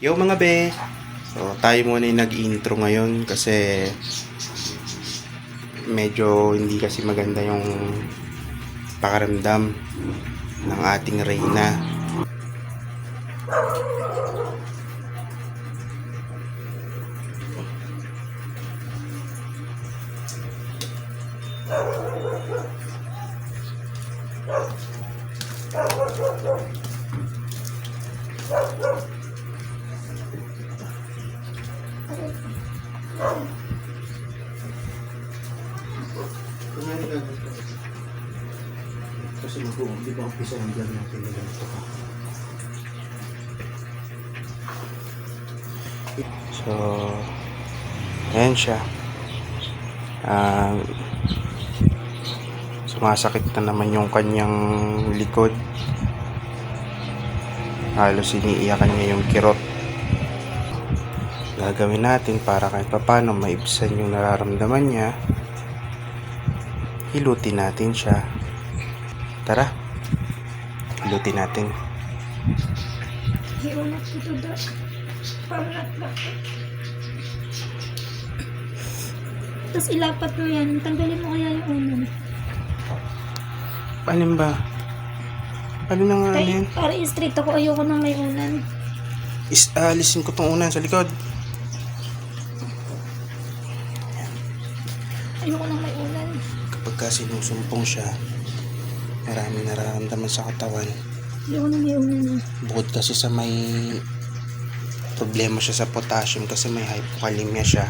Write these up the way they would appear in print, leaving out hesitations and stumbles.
Yo mga be! So tayo muna yung nag-intro ngayon kasi medyo hindi kasi maganda yung pakaramdam ng ating Reyna. Kasi di ba umpisa ang vlog natin na ganito ka. So, ayan siya. Sumasakit na naman yung kanyang likod. Halos iniiyakan niya yung kirot. Gagawin natin para kahit paano maibsan yung nararamdaman niya. Hilutin natin siya. Tara, hilutin natin. Hiunat ito da. Pangat bakit. Tapos ilapat mo yan. Tanggalin mo kaya yung unan. Alin ba? Alin na nga yan? Para i-straight ako. Ayoko nang may unan. Alisin ko tong unan sa likod. Ayoko nang may unan. Kapag kasi sinusumpong siya, maraming nararamdaman sa katawan. Ayoko nang may unan. Bukod kasi sa may problema siya sa potassium kasi may hypokalemia siya.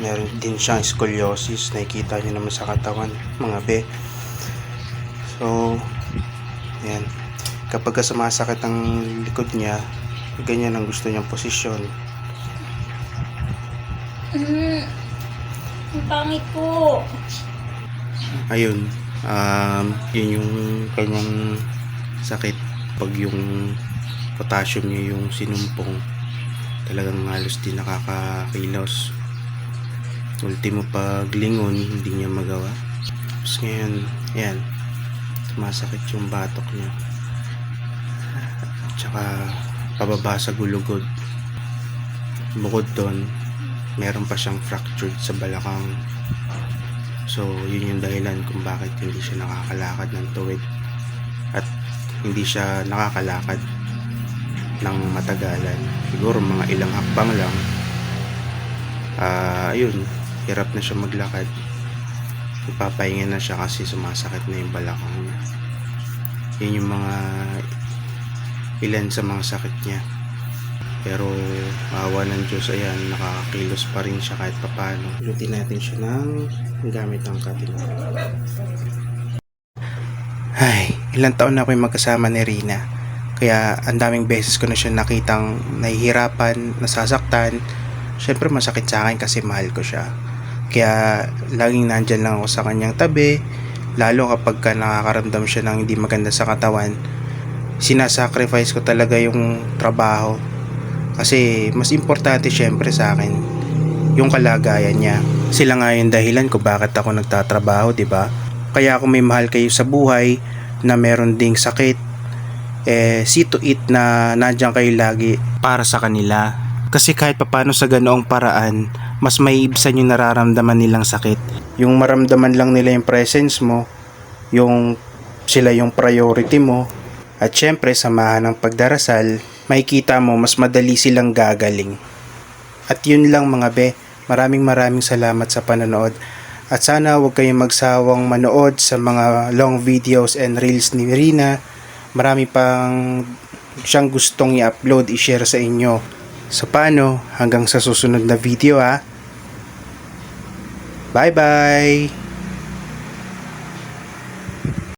Meron din siyang scoliosis. Nakikita niyo naman sa katawan, mga be. So, yan. Kapag sumasakit ang likod niya, ganyan ang gusto niyang posisyon. Ang pangit ko. Ayun. Yun yung kanyang sakit. Pag yung potassium niya yung sinumpong, talagang halos di nakakakilos. Ultimo pag lingon, hindi niya magawa. Tapos ngayon, yan, sumasakit yung batok niya. Tsaka pababa sa gulugod. Bukod doon, meron pa siyang fractured sa balakang. So yun yung dahilan kung bakit hindi siya nakakalakad ng tuwid at hindi siya nakakalakad ng matagalan. Siguro mga ilang hakbang lang, ayun, hirap na siya maglakad. Ipapahinga na siya kasi sumasakit na yung balakang niya. Yun yung mga ilan sa mga sakit niya. Pero awa ng Diyos, ayan, nakakakilos pa rin siya kahit papano. Lutin natin siya ng gamit ng cutting. Ay, ilang taon na ako yung magkasama ni Rina. Kaya ang daming beses ko na siya nakitang nahihirapan, nasasaktan. Syempre masakit sa akin kasi mahal ko siya. Kaya laging nandyan lang ako sa kanyang tabi. Lalo kapag nakakaramdam siya ng hindi maganda sa katawan, sinasacrifice ko talaga yung trabaho. Kasi mas importante syempre sa akin yung kalagayan niya. Sila nga yung dahilan ko bakit ako nagtatrabaho, 'di ba? Kaya kung may mahal kayo sa buhay na meron ding sakit, see to it na nandiyan kayo lagi para sa kanila. Kasi kahit papano sa ganoong paraan, mas maiibsan yung nararamdaman nilang sakit. Yung maramdaman lang nila yung presence mo, yung sila yung priority mo, at syempre samahan ng pagdarasal, makikita mo mas madali silang gagaling. At yun lang mga be, maraming salamat sa panonood. At sana huwag kayong magsawang manood sa mga long videos and reels ni Rina. Marami pang siyang gustong i-upload, i-share sa inyo. So paano? Hanggang sa susunod na video ha. Bye bye!